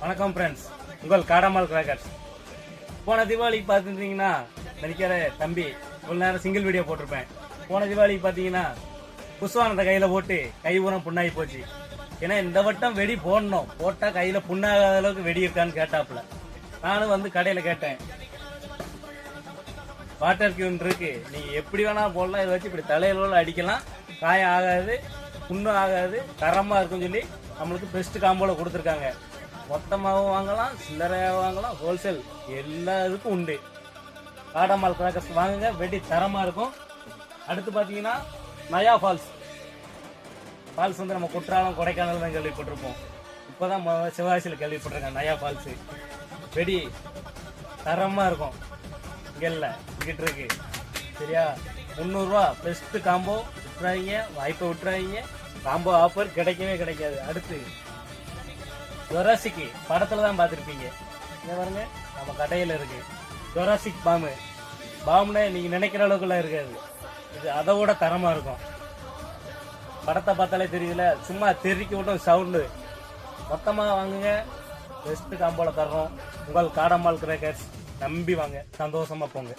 வணக்கம் ஃப்ரெண்ட்ஸ், உங்கள் காடமால் கிராக்கர்ஸ். போன தீபாவளிக்கு பார்த்துருந்தீங்கன்னா நினைக்கிற தம்பி ஒரு நேரம் சிங்கிள் வீடியோ போட்டிருப்பேன். போன தீபாவளிக்கு பார்த்தீங்கன்னா புஷ்வானத்தை கையில் போட்டு கை ஊரம் புண்ணாகி போச்சு. ஏன்னா இந்த வட்டம் வெடி போடணும், போட்டால் கையில் புண்ணாகாத அளவுக்கு வெடி இருக்கான்னு கேட்டாப்புல. நானும் வந்து கடையில் கேட்டேன், வாட்டர் கியூன் இருக்கு, நீங்க எப்படி வேணா போடலாம், இதை வச்சு இப்படி தலையில அடிக்கலாம், காயம் ஆகாது, புண்ணும் ஆகாது, தரமா இருக்குன்னு சொல்லி நம்மளுக்கு பெஸ்ட் காம்போல கொடுத்துருக்காங்க. மொத்தமாகவும் வாங்கலாம், சில்லறையாக வாங்கலாம், ஹோல்சேல் எல்லா இதுக்கும் உண்டு. காடமால் கிராக்கர்ஸ் வாங்குங்க, வெடி தரமா இருக்கும். அடுத்து பார்த்தீங்கன்னா நயா ஃபால்ஸ் வந்து நம்ம குற்றாலம் கொடைக்கானல் தான் கேள்விப்பட்டிருப்போம். இப்போதான் சிவகாசியில் கேள்விப்பட்டிருக்கேன். நயா ஃபால்ஸு வெடி தரமா இருக்கும். இங்கே இல்லை, இங்கிட்டு இருக்கு. சரியா, 300 ரூபா பெஸ்ட் காம்போ. விட்டுறாங்க, வாய்ப்பை விட்டுறாங்க. காம்போ ஆஃபர் கிடைக்கவே கிடைக்காது. அடுத்து ஜொராசிக் படத்துல தான் பார்த்துருப்பீங்க. இங்க பாருங்க, நம்ம கடையில் இருக்கு ஜொராசிக் பாம்புனா நீங்க நினைக்கிற அளவுக்குலாம் இருக்காது. இது அதை விட தரமா இருக்கும். படத்தை பார்த்தாலே தெரியல, சும்மா தெறிக்க விட்டும் சவுண்டு. மொத்தமாக வாங்குங்க, பெஸ்ட் காம்போல தர்றோம். உங்கள் காடமால் கிராக்கர்ஸ் நம்பி வாங்க, சந்தோஷமா போங்க.